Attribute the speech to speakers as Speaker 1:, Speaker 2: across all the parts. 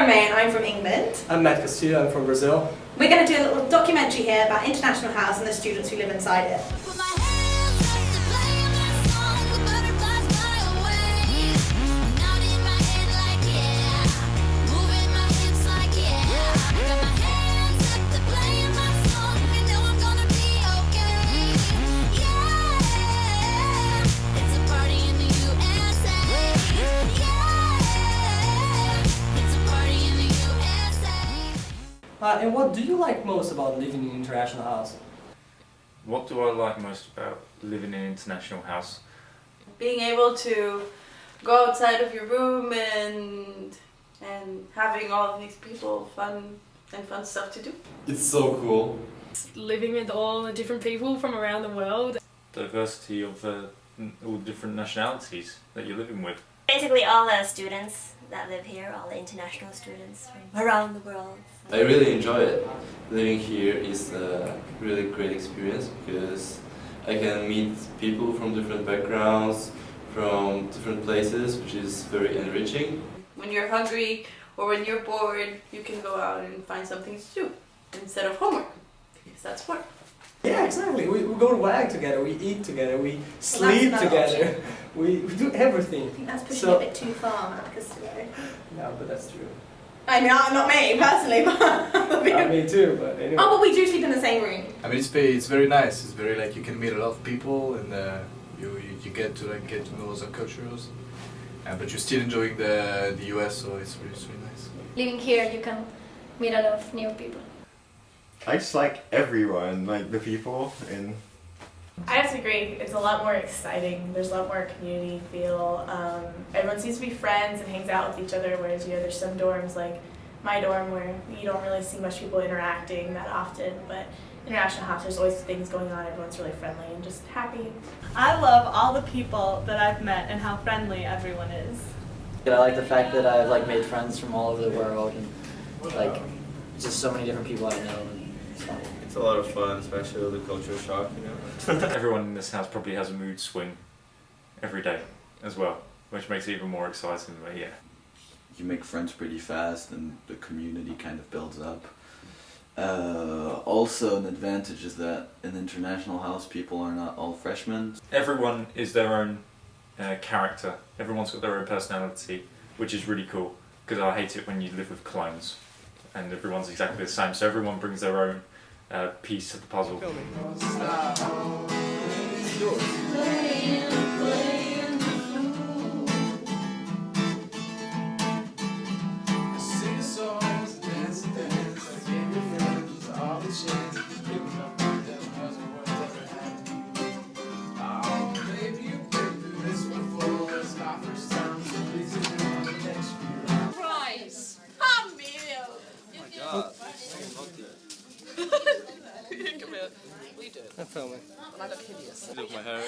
Speaker 1: from May and I'm from England.
Speaker 2: I'm Matt Castillo, I'm from Brazil.
Speaker 1: We're going to do a little documentary here about International House and the students who live inside it.
Speaker 2: And what do you like most about living in International House?
Speaker 3: What do I like most about living in International House?
Speaker 4: Being able to go outside of your room and having all of these people fun stuff to do.
Speaker 5: It's so cool.
Speaker 6: Living with all the different people from around the world.
Speaker 3: Diversity of all different nationalities that you're living with.
Speaker 7: Basically all the students that live here, all the international students from around the world.
Speaker 5: I really enjoy it. Living here is a really great experience because I can meet people from different backgrounds, from different places, which is very enriching.
Speaker 4: When you're hungry or when you're bored, you can go out and find something to do instead of homework, because that's work.
Speaker 2: Yeah, exactly. We go to WAG together, we eat together, we sleep together, we do everything.
Speaker 1: I think that's pushing it a bit too far, Marcus.
Speaker 2: No, but that's true.
Speaker 1: I mean, not me personally, but
Speaker 2: Me too, but anyway.
Speaker 1: Oh, but we do sleep in the same room.
Speaker 8: I mean, it's very nice. It's very like you can meet a lot of people and you get to get to know other cultures, but you're still enjoying the US, so it's really nice.
Speaker 9: Living here, you can meet a lot of new people.
Speaker 10: I just like everyone, like the people in.
Speaker 6: I have to agree, it's a lot more exciting, there's a lot more community feel. Everyone seems to be friends and hangs out with each other, whereas there's some dorms like my dorm where you don't really see much people interacting that often, but International House, there's always things going on, everyone's really friendly and just happy.
Speaker 11: I love all the people that I've met and how friendly everyone is.
Speaker 12: I like the fact that I've made friends from all over the world and just so many different people I know.
Speaker 5: It's a lot of fun, especially with the cultural shock,
Speaker 3: Everyone in this house probably has a mood swing every day as well, which makes it even more exciting, but yeah.
Speaker 13: You make friends pretty fast and the community kind of builds up. Also an advantage is that in International House people are not all freshmen.
Speaker 3: Everyone is their own character, everyone's got their own personality, which is really cool, because I hate it when you live with clones and everyone's exactly the same, so everyone brings their own piece of the puzzle.
Speaker 2: I'm filming.
Speaker 5: I look hideous. With my hair.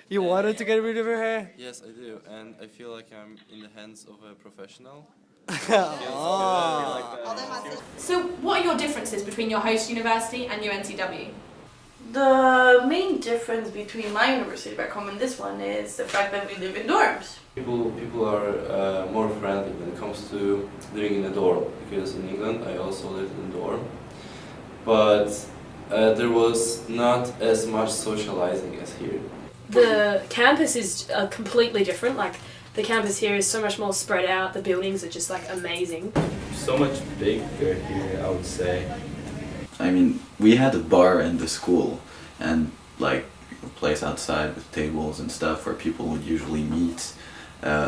Speaker 2: You wanted to get rid of your hair?
Speaker 5: Yes, I do, and I feel like I'm in the hands of a professional.
Speaker 1: So what are your differences between your host university and UNCW?
Speaker 4: The main difference between my university back home and this one is the fact that we live in dorms.
Speaker 5: People are more friendly when it comes to living in a dorm, because in England I also lived in a dorm, but there was not as much socializing as here.
Speaker 6: The campus is completely different, the campus here is so much more spread out, the buildings are just amazing.
Speaker 5: So much bigger here, I would say.
Speaker 13: I mean, we had a bar in the school and a place outside with tables and stuff where people would usually meet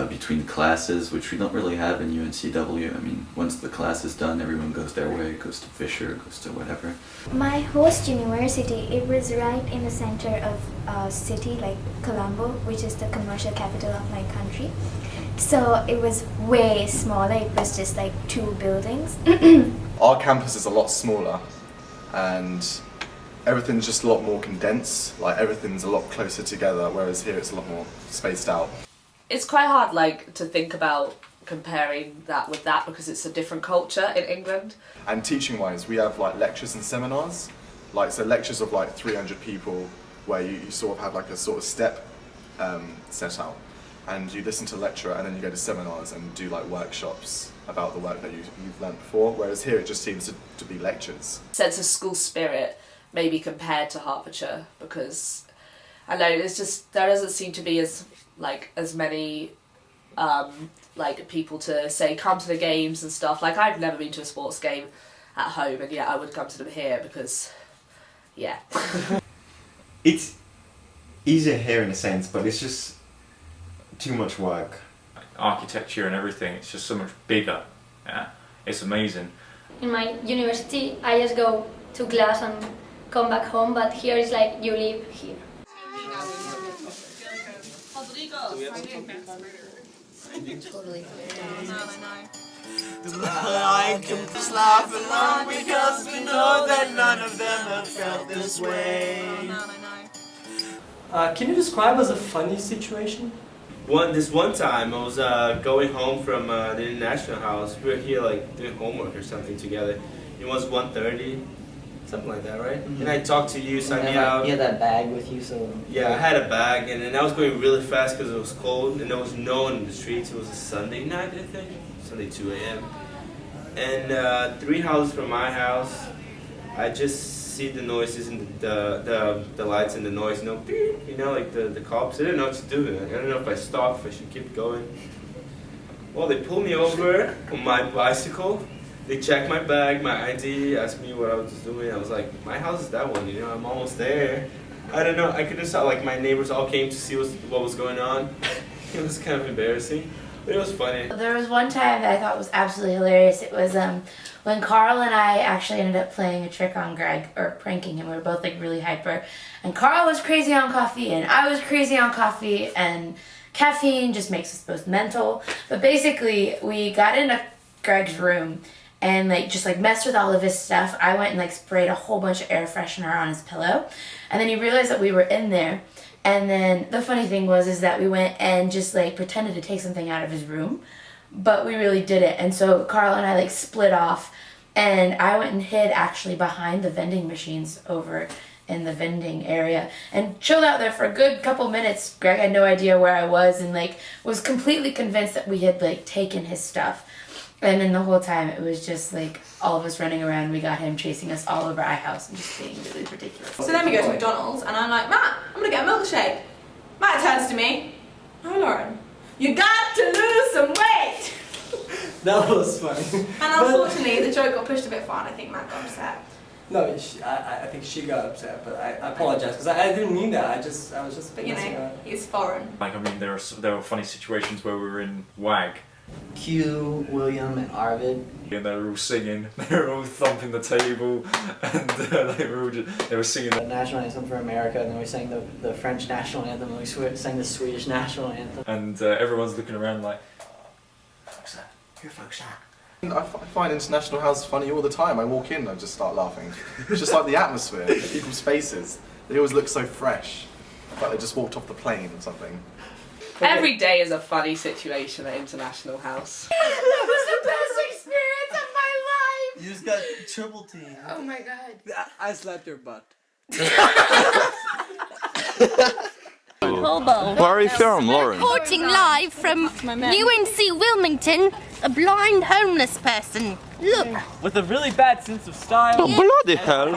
Speaker 13: between classes, which we don't really have in UNCW. I mean, once the class is done, everyone goes their way, goes to Fisher, goes to whatever.
Speaker 9: My host university, it was right in the center of a city like Colombo, which is the commercial capital of my country. So it was way smaller, it was just 2 buildings.
Speaker 8: Our campus is a lot smaller and everything's just a lot more condensed, everything's a lot closer together, whereas here it's a lot more spaced out.
Speaker 4: It's quite hard to think about comparing that with that because it's a different culture in England.
Speaker 8: And teaching wise, we have lectures and seminars, so lectures of 300 people where you sort of have a sort of step set out.
Speaker 14: and you listen to the lecturer, and then you go to seminars and do like workshops about the work that you've learnt before, whereas here it just seems to be lectures.
Speaker 15: Sense of school spirit maybe compared to Hertfordshire, because I know it's just there doesn't seem to be as many like people to say come to the games and stuff. Like I've never been to a sports game at home, and yet I would come to them here because yeah.
Speaker 10: It's easier here in a sense, but it's just too much work.
Speaker 3: Architecture and everything, it's just so much bigger. Yeah, it's amazing.
Speaker 16: In my university, I just go to class and come back home, but here it's like you live here.
Speaker 17: Totally.
Speaker 18: I can just laugh along because we know that none of them have felt this way.
Speaker 2: Can you describe as a funny situation?
Speaker 19: This one time I was going home from the International House. We were here like doing homework or something together. It was 1:30, something like that, right?
Speaker 12: Mm-hmm.
Speaker 19: And I talked to you, signed me out.
Speaker 12: You had that bag with you, so...
Speaker 19: Yeah, I had a bag, and then I was going really fast because it was cold, and there was no one in the streets. It was a Sunday night, I think, Sunday 2 a.m. And 3 houses from my house, I just see the noises and the lights and the noise, you know, beep, you know, like the cops. I didn't know what to do. I don't know if I stop, if I should keep going. Well, they pulled me over on my bicycle. They checked my bag, my ID, asked me what I was doing. I was like, my house is that one, you know, I'm almost there. I don't know, I could just saw like my neighbors all came to see what was going on. It was kind of embarrassing, but it was funny.
Speaker 17: There was one time that I thought was absolutely hilarious. It was when Carl and I actually ended up playing a trick on Greg, or pranking him. We were both like really hyper. And Carl was crazy on coffee, and I was crazy on coffee, and caffeine just makes us both mental. But basically, we got into Greg's room and like just like messed with all of his stuff. I went and like sprayed a whole bunch of air freshener on his pillow, and then he realized that we were in there. And then the funny thing is that we went and just like pretended to take something out of his room, but we really didn't. And so Carl and I like split off, and I went and hid actually behind the vending machines over in the vending area and chilled out there for a good couple minutes. Greg had no idea where I was and like was completely convinced that we had like taken his stuff. And then the whole time it was just like all of us running around. We got him chasing us all over our house and just being really ridiculous.
Speaker 1: So then we go to McDonald's and I'm like, Matt, I'm gonna get a milkshake. Matt turns to me, no Lauren, you got to lose some weight.
Speaker 2: That was funny.
Speaker 1: And unfortunately the joke got pushed a bit far and I think Matt got upset.
Speaker 2: No, I think she got upset, but I apologize because I didn't mean that. I was just.
Speaker 1: But you know, he's foreign.
Speaker 3: Like I mean, there were funny situations where we were in WAG.
Speaker 12: Q, William, and Arvid.
Speaker 3: And they were all singing, they were all thumping the table, and they were singing
Speaker 12: the national anthem for America, and then we sang the French national anthem, and we sang the Swedish national anthem.
Speaker 3: And everyone's looking around like,
Speaker 12: who fuck's that?
Speaker 14: I find International House funny all the time. I walk in and I just start laughing. It's just like the atmosphere, people's faces. They always look so fresh, like they just walked off the plane or something.
Speaker 15: Every day is a funny situation at International House.
Speaker 17: That was the best experience of my life!
Speaker 18: You just got triple teamed.
Speaker 17: Oh my god.
Speaker 2: I slapped your butt.
Speaker 20: Hobo.
Speaker 21: Where are you from, Lauren?
Speaker 20: Reporting live from UNC Wilmington, a blind homeless person. Look.
Speaker 22: With a really bad sense of style.
Speaker 21: Oh, bloody hell.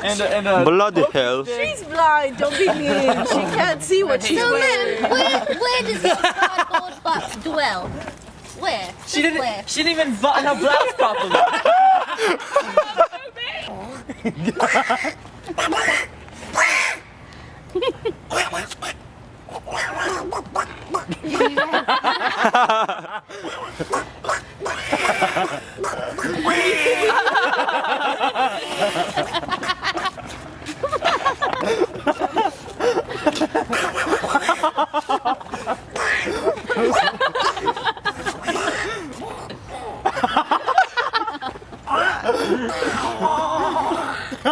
Speaker 22: and
Speaker 21: bloody hell.
Speaker 23: She's blind, don't be mean. She can't see what she's wearing.
Speaker 20: Where does this cardboard box dwell? Where?
Speaker 22: She didn't even button her blouse properly.